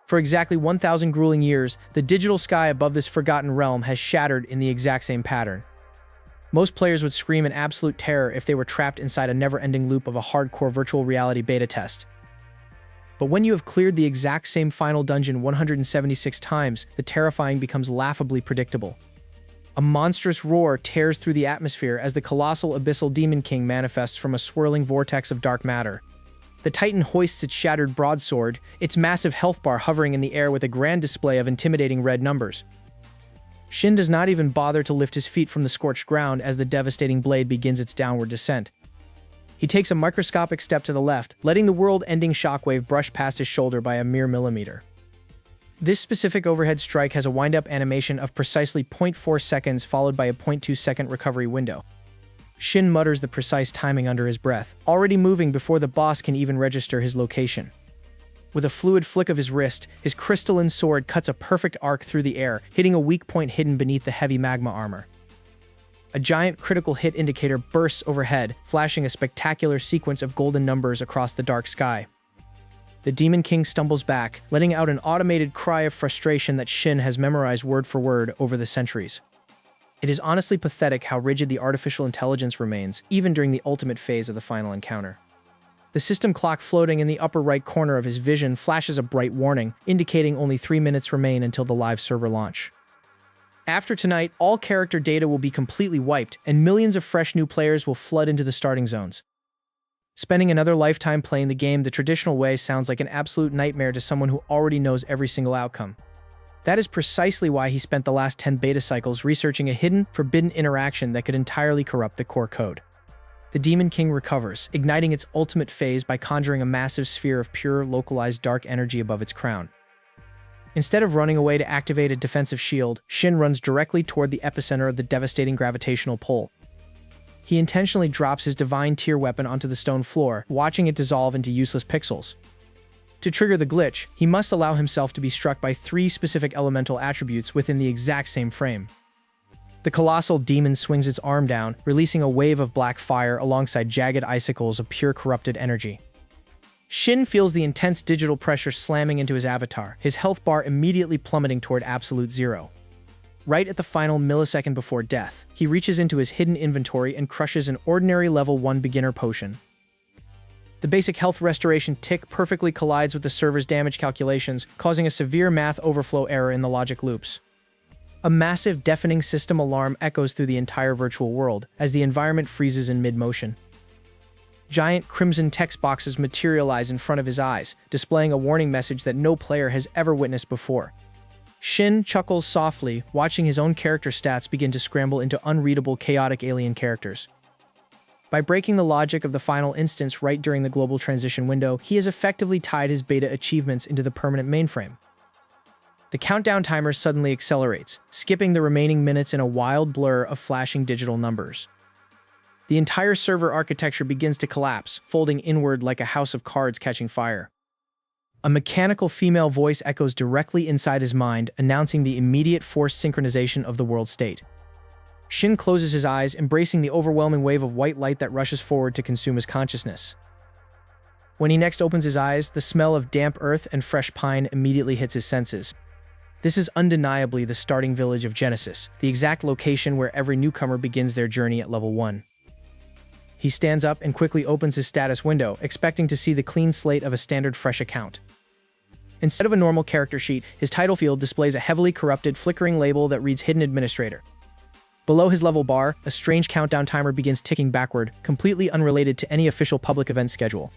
For exactly 1,000 grueling years, the digital sky above this forgotten realm has shattered in the exact same pattern. Most players would scream in absolute terror if they were trapped inside a never-ending loop of a hardcore virtual reality beta test. But when you have cleared the exact same final dungeon 176 times, the terrifying becomes laughably predictable. A monstrous roar tears through the atmosphere as the colossal abyssal Demon King manifests from a swirling vortex of dark matter. The Titan hoists its shattered broadsword, its massive health bar hovering in the air with a grand display of intimidating red numbers. Shin does not even bother to lift his feet from the scorched ground as the devastating blade begins its downward descent. He takes a microscopic step to the left, letting the world-ending shockwave brush past his shoulder by a mere millimeter. This specific overhead strike has a wind-up animation of precisely 0.4 seconds followed by a 0.2-second recovery window. Shin mutters the precise timing under his breath, already moving before the boss can even register his location. With a fluid flick of his wrist, his crystalline sword cuts a perfect arc through the air, hitting a weak point hidden beneath the heavy magma armor. A giant critical hit indicator bursts overhead, flashing a spectacular sequence of golden numbers across the dark sky. The Demon King stumbles back, letting out an automated cry of frustration that Shin has memorized word for word over the centuries. It is honestly pathetic how rigid the artificial intelligence remains, even during the ultimate phase of the final encounter. The system clock floating in the upper right corner of his vision flashes a bright warning, indicating only 3 minutes remain until the live server launch. After tonight, all character data will be completely wiped, and millions of fresh new players will flood into the starting zones. Spending another lifetime playing the game the traditional way sounds like an absolute nightmare to someone who already knows every single outcome. That is precisely why he spent the last 10 beta cycles researching a hidden, forbidden interaction that could entirely corrupt the core code. The Demon King recovers, igniting its ultimate phase by conjuring a massive sphere of pure, localized dark energy above its crown. Instead of running away to activate a defensive shield, Shin runs directly toward the epicenter of the devastating gravitational pull. He intentionally drops his divine tier weapon onto the stone floor, watching it dissolve into useless pixels. To trigger the glitch, he must allow himself to be struck by 3 specific elemental attributes within the exact same frame. The colossal demon swings its arm down, releasing a wave of black fire alongside jagged icicles of pure corrupted energy. Shin feels the intense digital pressure slamming into his avatar, his health bar immediately plummeting toward absolute zero. Right at the final millisecond before death, he reaches into his hidden inventory and crushes an ordinary level 1 beginner potion. The basic health restoration tick perfectly collides with the server's damage calculations, causing a severe math overflow error in the logic loops. A massive, deafening system alarm echoes through the entire virtual world as the environment freezes in mid-motion. Giant crimson text boxes materialize in front of his eyes, displaying a warning message that no player has ever witnessed before. Shin chuckles softly, watching his own character stats begin to scramble into unreadable, chaotic alien characters. By breaking the logic of the final instance right during the global transition window, he has effectively tied his beta achievements into the permanent mainframe. The countdown timer suddenly accelerates, skipping the remaining minutes in a wild blur of flashing digital numbers. The entire server architecture begins to collapse, folding inward like a house of cards catching fire. A mechanical female voice echoes directly inside his mind, announcing the immediate forced synchronization of the world state. Shin closes his eyes, embracing the overwhelming wave of white light that rushes forward to consume his consciousness. When he next opens his eyes, the smell of damp earth and fresh pine immediately hits his senses. This is undeniably the starting village of Genesis, the exact location where every newcomer begins their journey at level 1. He stands up and quickly opens his status window, expecting to see the clean slate of a standard fresh account. Instead of a normal character sheet, his title field displays a heavily corrupted, flickering label that reads Hidden Administrator. Below his level bar, a strange countdown timer begins ticking backward, completely unrelated to any official public event schedule.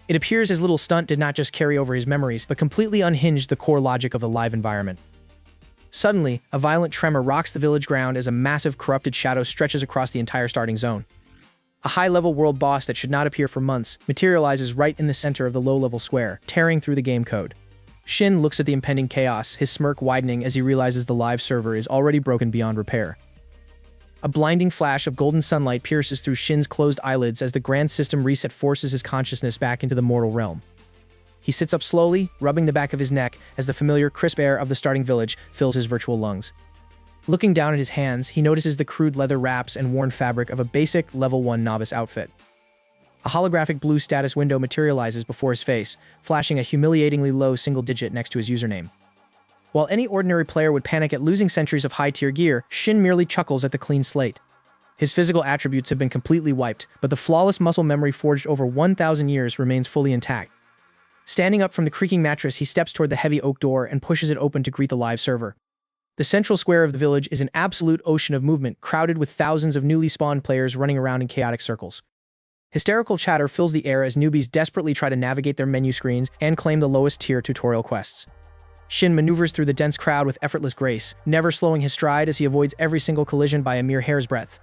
It appears his little stunt did not just carry over his memories, but completely unhinged the core logic of the live environment. Suddenly, a violent tremor rocks the village ground as a massive corrupted shadow stretches across the entire starting zone. A high-level world boss that should not appear for months materializes right in the center of the low-level square, tearing through the game code. Shin looks at the impending chaos, his smirk widening as he realizes the live server is already broken beyond repair. A blinding flash of golden sunlight pierces through Shin's closed eyelids as the grand system reset forces his consciousness back into the mortal realm. He sits up slowly, rubbing the back of his neck as the familiar crisp air of the starting village fills his virtual lungs. Looking down at his hands, he notices the crude leather wraps and worn fabric of a basic level 1 novice outfit. A holographic blue status window materializes before his face, flashing a humiliatingly low single digit next to his username. While any ordinary player would panic at losing centuries of high-tier gear, Shin merely chuckles at the clean slate. His physical attributes have been completely wiped, but the flawless muscle memory forged over 1,000 years remains fully intact. Standing up from the creaking mattress, he steps toward the heavy oak door and pushes it open to greet the live server. The central square of the village is an absolute ocean of movement, crowded with thousands of newly spawned players running around in chaotic circles. Hysterical chatter fills the air as newbies desperately try to navigate their menu screens and claim the lowest-tier tutorial quests. Shin maneuvers through the dense crowd with effortless grace, never slowing his stride as he avoids every single collision by a mere hair's breadth.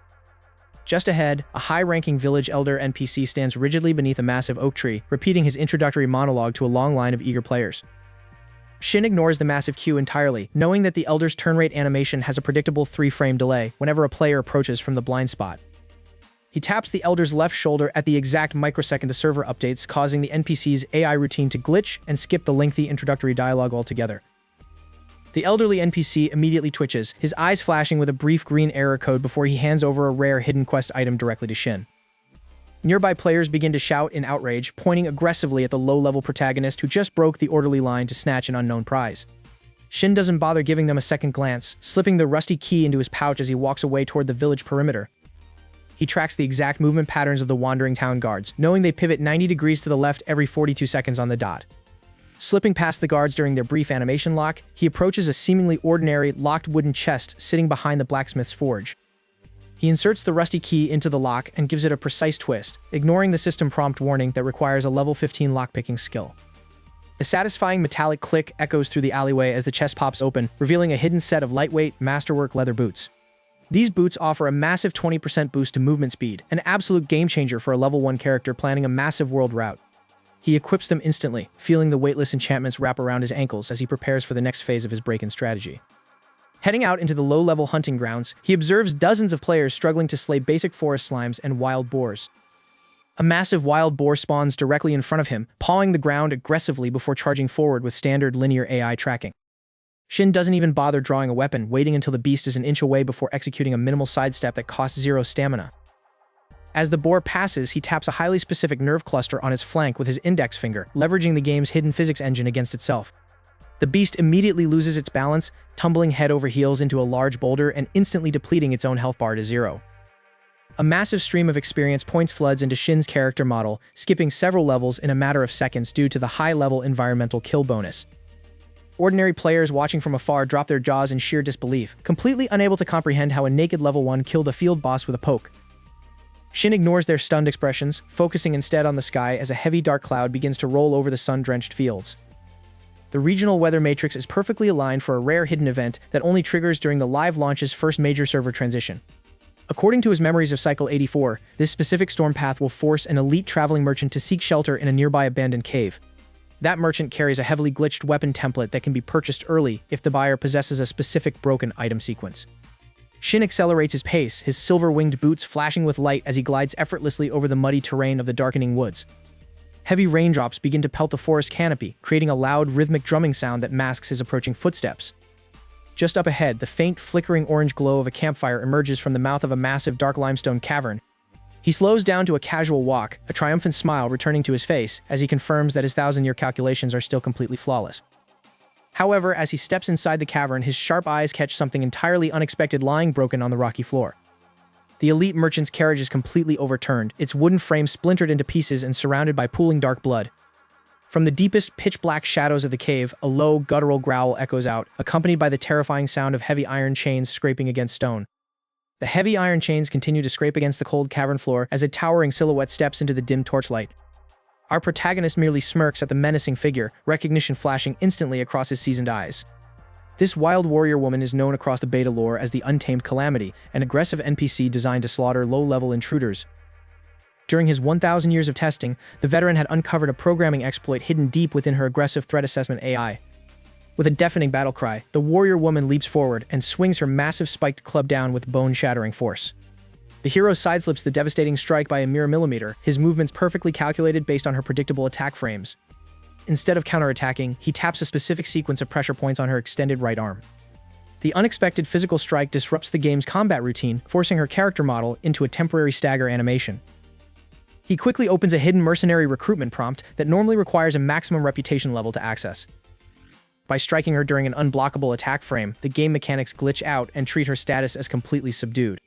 Just ahead, a high-ranking village elder NPC stands rigidly beneath a massive oak tree, repeating his introductory monologue to a long line of eager players. Shin ignores the massive queue entirely, knowing that the elder's turn rate animation has a predictable 3-frame delay whenever a player approaches from the blind spot. He taps the elder's left shoulder at the exact microsecond the server updates, causing the NPC's AI routine to glitch and skip the lengthy introductory dialogue altogether. The elderly NPC immediately twitches, his eyes flashing with a brief green error code before he hands over a rare hidden quest item directly to Shin. Nearby players begin to shout in outrage, pointing aggressively at the low-level protagonist who just broke the orderly line to snatch an unknown prize. Shin doesn't bother giving them a second glance, slipping the rusty key into his pouch as he walks away toward the village perimeter. He tracks the exact movement patterns of the wandering town guards, knowing they pivot 90 degrees to the left every 42 seconds on the dot. Slipping past the guards during their brief animation lock, he approaches a seemingly ordinary, locked wooden chest sitting behind the blacksmith's forge. He inserts the rusty key into the lock and gives it a precise twist, ignoring the system prompt warning that requires a level 15 lockpicking skill. A satisfying metallic click echoes through the alleyway as the chest pops open, revealing a hidden set of lightweight, masterwork leather boots. These boots offer a massive 20% boost to movement speed, an absolute game-changer for a level 1 character planning a massive world route. He equips them instantly, feeling the weightless enchantments wrap around his ankles as he prepares for the next phase of his break-in strategy. Heading out into the low-level hunting grounds, he observes dozens of players struggling to slay basic forest slimes and wild boars. A massive wild boar spawns directly in front of him, pawing the ground aggressively before charging forward with standard linear AI tracking. Shin doesn't even bother drawing a weapon, waiting until the beast is an inch away before executing a minimal sidestep that costs 0 stamina. As the boar passes, he taps a highly specific nerve cluster on its flank with his index finger, leveraging the game's hidden physics engine against itself. The beast immediately loses its balance, tumbling head over heels into a large boulder and instantly depleting its own health bar to 0. A massive stream of experience points floods into Shin's character model, skipping several levels in a matter of seconds due to the high-level environmental kill bonus. Ordinary players watching from afar drop their jaws in sheer disbelief, completely unable to comprehend how a naked level 1 killed a field boss with a poke. Shin ignores their stunned expressions, focusing instead on the sky as a heavy dark cloud begins to roll over the sun-drenched fields. The regional weather matrix is perfectly aligned for a rare hidden event that only triggers during the live launch's first major server transition. According to his memories of Cycle 84, this specific storm path will force an elite traveling merchant to seek shelter in a nearby abandoned cave. That merchant carries a heavily glitched weapon template that can be purchased early if the buyer possesses a specific broken item sequence. Shin accelerates his pace, his silver-winged boots flashing with light as he glides effortlessly over the muddy terrain of the darkening woods. Heavy raindrops begin to pelt the forest canopy, creating a loud, rhythmic drumming sound that masks his approaching footsteps. Just up ahead, the faint, flickering orange glow of a campfire emerges from the mouth of a massive dark limestone cavern. He slows down to a casual walk, a triumphant smile returning to his face as he confirms that his 1,000-year calculations are still completely flawless. However, as he steps inside the cavern, his sharp eyes catch something entirely unexpected lying broken on the rocky floor. The elite merchant's carriage is completely overturned, its wooden frame splintered into pieces and surrounded by pooling dark blood. From the deepest, pitch-black shadows of the cave, a low, guttural growl echoes out, accompanied by the terrifying sound of heavy iron chains scraping against stone. The heavy iron chains continue to scrape against the cold cavern floor as a towering silhouette steps into the dim torchlight. Our protagonist merely smirks at the menacing figure, recognition flashing instantly across his seasoned eyes. This wild warrior woman is known across the beta lore as the Untamed Calamity, an aggressive NPC designed to slaughter low-level intruders. During his 1,000 years of testing, the veteran had uncovered a programming exploit hidden deep within her aggressive threat assessment AI. With a deafening battle cry, the warrior woman leaps forward and swings her massive spiked club down with bone-shattering force. The hero sideslips the devastating strike by a mere millimeter, his movements perfectly calculated based on her predictable attack frames. Instead of counterattacking, he taps a specific sequence of pressure points on her extended right arm. The unexpected physical strike disrupts the game's combat routine, forcing her character model into a temporary stagger animation. He quickly opens a hidden mercenary recruitment prompt that normally requires a maximum reputation level to access. By striking her during an unblockable attack frame, the game mechanics glitch out and treat her status as completely subdued.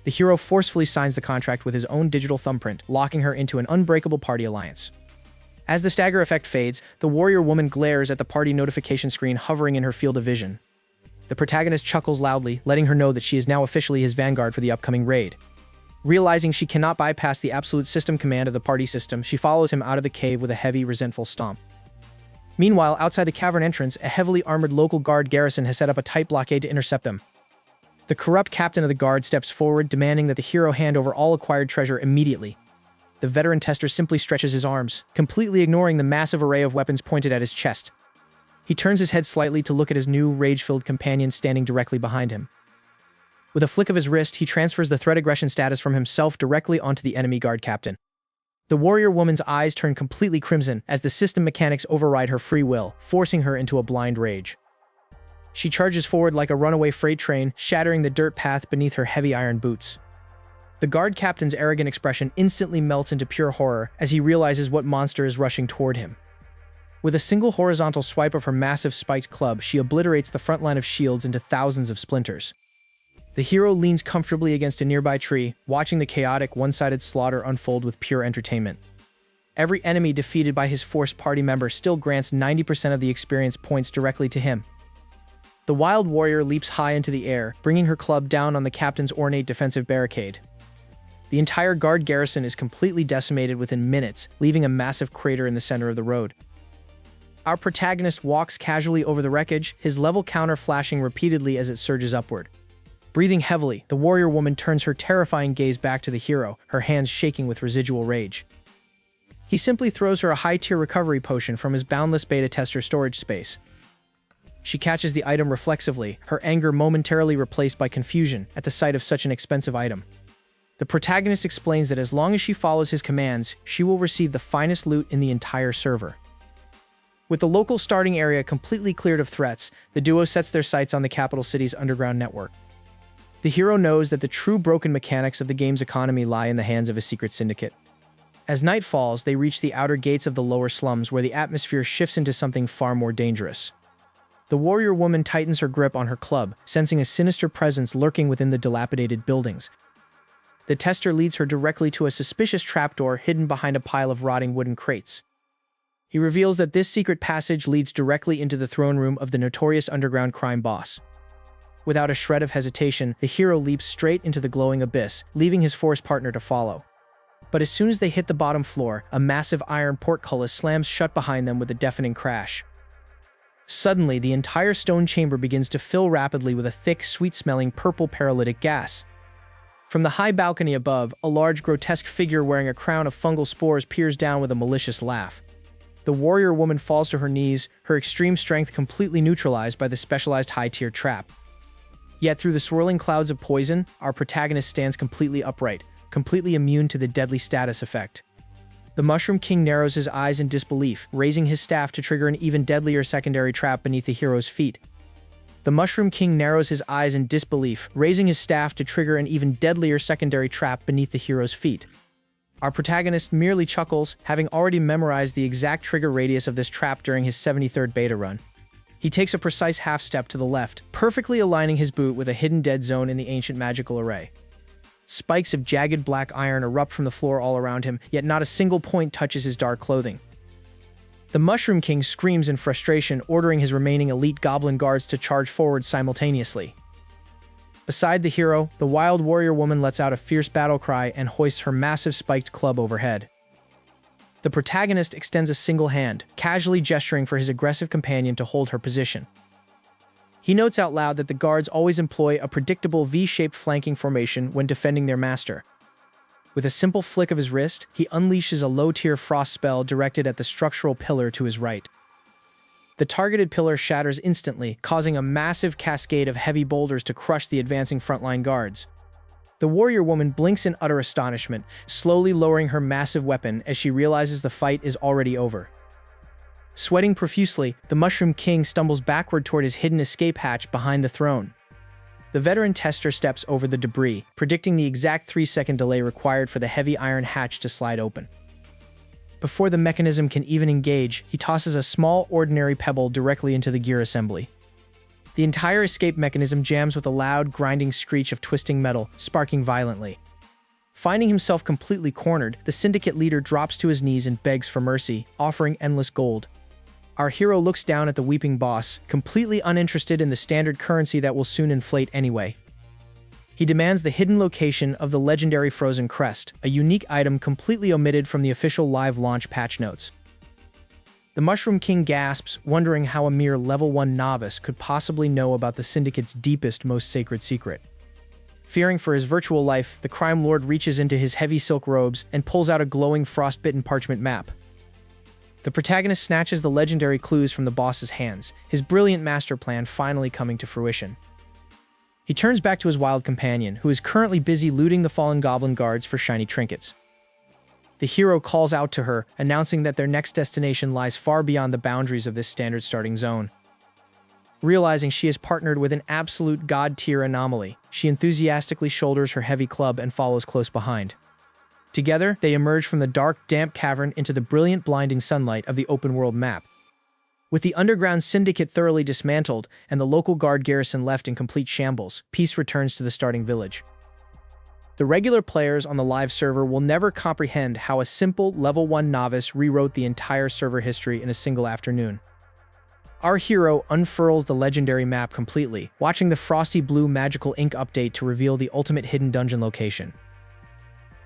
The hero forcefully signs the contract with his own digital thumbprint, locking her into an unbreakable party alliance. As the stagger effect fades, the warrior woman glares at the party notification screen hovering in her field of vision. The protagonist chuckles loudly, letting her know that she is now officially his vanguard for the upcoming raid. Realizing she cannot bypass the absolute system command of the party system, she follows him out of the cave with a heavy, resentful stomp. Meanwhile, outside the cavern entrance, a heavily armored local guard garrison has set up a tight blockade to intercept them. The corrupt captain of the guard steps forward, demanding that the hero hand over all acquired treasure immediately. The veteran tester simply stretches his arms, completely ignoring the massive array of weapons pointed at his chest. He turns his head slightly to look at his new, rage-filled companion standing directly behind him. With a flick of his wrist, he transfers the threat aggression status from himself directly onto the enemy guard captain. The warrior woman's eyes turn completely crimson as the system mechanics override her free will, forcing her into a blind rage. She charges forward like a runaway freight train, shattering the dirt path beneath her heavy iron boots. The guard captain's arrogant expression instantly melts into pure horror as he realizes what monster is rushing toward him. With a single horizontal swipe of her massive spiked club, she obliterates the front line of shields into thousands of splinters. The hero leans comfortably against a nearby tree, watching the chaotic, one-sided slaughter unfold with pure entertainment. Every enemy defeated by his forced party member still grants 90% of the experience points directly to him. The wild warrior leaps high into the air, bringing her club down on the captain's ornate defensive barricade. The entire guard garrison is completely decimated within minutes, leaving a massive crater in the center of the road. Our protagonist walks casually over the wreckage, his level counter flashing repeatedly as it surges upward. Breathing heavily, the warrior woman turns her terrifying gaze back to the hero, her hands shaking with residual rage. He simply throws her a high-tier recovery potion from his boundless beta tester storage space. She catches the item reflexively, her anger momentarily replaced by confusion at the sight of such an expensive item. The protagonist explains that as long as she follows his commands, she will receive the finest loot in the entire server. With the local starting area completely cleared of threats, the duo sets their sights on the capital city's underground network. The hero knows that the true broken mechanics of the game's economy lie in the hands of a secret syndicate. As night falls, they reach the outer gates of the lower slums where the atmosphere shifts into something far more dangerous. The warrior woman tightens her grip on her club, sensing a sinister presence lurking within the dilapidated buildings. The tester leads her directly to a suspicious trapdoor hidden behind a pile of rotting wooden crates. He reveals that this secret passage leads directly into the throne room of the notorious underground crime boss. Without a shred of hesitation, the hero leaps straight into the glowing abyss, leaving his force partner to follow. But as soon as they hit the bottom floor, a massive iron portcullis slams shut behind them with a deafening crash. Suddenly, the entire stone chamber begins to fill rapidly with a thick, sweet-smelling purple paralytic gas. From the high balcony above, a large, grotesque figure wearing a crown of fungal spores peers down with a malicious laugh. The warrior woman falls to her knees, her extreme strength completely neutralized by the specialized high-tier trap. Yet through the swirling clouds of poison, our protagonist stands completely upright, completely immune to the deadly status effect. The Mushroom King narrows his eyes in disbelief, raising his staff to trigger an even deadlier secondary trap beneath the hero's feet. The Mushroom King narrows his eyes in disbelief, raising his staff to trigger an even deadlier secondary trap beneath the hero's feet. Our protagonist merely chuckles, having already memorized the exact trigger radius of this trap during his 73rd beta run. He takes a precise half step to the left, perfectly aligning his boot with a hidden dead zone in the ancient magical array. Spikes of jagged black iron erupt from the floor all around him, yet not a single point touches his dark clothing. The Mushroom King screams in frustration, ordering his remaining elite goblin guards to charge forward simultaneously. Beside the hero, the wild warrior woman lets out a fierce battle cry and hoists her massive spiked club overhead. The protagonist extends a single hand, casually gesturing for his aggressive companion to hold her position. He notes out loud that the guards always employ a predictable V-shaped flanking formation when defending their master. With a simple flick of his wrist, he unleashes a low-tier frost spell directed at the structural pillar to his right. The targeted pillar shatters instantly, causing a massive cascade of heavy boulders to crush the advancing frontline guards. The warrior woman blinks in utter astonishment, slowly lowering her massive weapon as she realizes the fight is already over. Sweating profusely, the Mushroom King stumbles backward toward his hidden escape hatch behind the throne. The veteran tester steps over the debris, predicting the exact 3-second delay required for the heavy iron hatch to slide open. Before the mechanism can even engage, he tosses a small, ordinary pebble directly into the gear assembly. The entire escape mechanism jams with a loud, grinding screech of twisting metal, sparking violently. Finding himself completely cornered, the syndicate leader drops to his knees and begs for mercy, offering endless gold. Our hero looks down at the weeping boss, completely uninterested in the standard currency that will soon inflate anyway. He demands the hidden location of the legendary Frozen Crest, a unique item completely omitted from the official live launch patch notes. The Mushroom King gasps, wondering how a mere level 1 novice could possibly know about the Syndicate's deepest, most sacred secret. Fearing for his virtual life, the crime lord reaches into his heavy silk robes and pulls out a glowing frostbitten parchment map. The protagonist snatches the legendary clues from the boss's hands, his brilliant master plan finally coming to fruition. He turns back to his wild companion, who is currently busy looting the fallen goblin guards for shiny trinkets. The hero calls out to her, announcing that their next destination lies far beyond the boundaries of this standard starting zone. Realizing she is partnered with an absolute god-tier anomaly, she enthusiastically shoulders her heavy club and follows close behind. Together, they emerge from the dark, damp cavern into the brilliant, blinding sunlight of the open-world map. With the underground syndicate thoroughly dismantled and the local guard garrison left in complete shambles, peace returns to the starting village. The regular players on the live server will never comprehend how a simple level 1 novice rewrote the entire server history in a single afternoon. Our hero unfurls the legendary map completely, watching the frosty blue magical ink update to reveal the ultimate hidden dungeon location.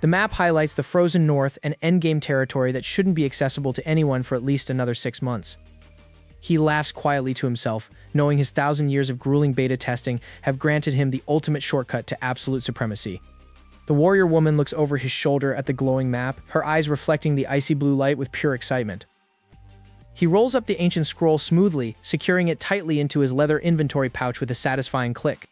The map highlights the frozen north and endgame territory that shouldn't be accessible to anyone for at least another 6 months. He laughs quietly to himself, knowing his 1,000 years of grueling beta testing have granted him the ultimate shortcut to absolute supremacy. The warrior woman looks over his shoulder at the glowing map, her eyes reflecting the icy blue light with pure excitement. He rolls up the ancient scroll smoothly, securing it tightly into his leather inventory pouch with a satisfying click.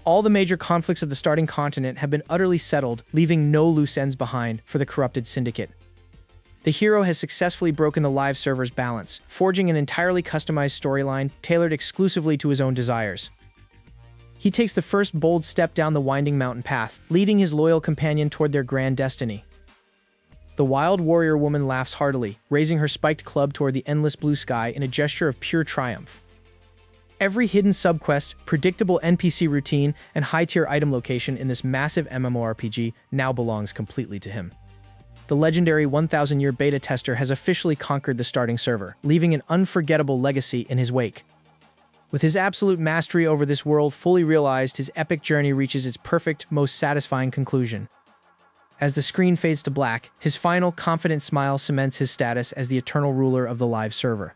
All the major conflicts of the starting continent have been utterly settled, leaving no loose ends behind for the corrupted syndicate. The hero has successfully broken the live server's balance, forging an entirely customized storyline tailored exclusively to his own desires. He takes the first bold step down the winding mountain path, leading his loyal companion toward their grand destiny. The wild warrior woman laughs heartily, raising her spiked club toward the endless blue sky in a gesture of pure triumph. Every hidden subquest, predictable NPC routine, and high-tier item location in this massive MMORPG now belongs completely to him. The legendary 1,000-year beta tester has officially conquered the starting server, leaving an unforgettable legacy in his wake. With his absolute mastery over this world fully realized, his epic journey reaches its perfect, most satisfying conclusion. As the screen fades to black, his final, confident smile cements his status as the eternal ruler of the live server.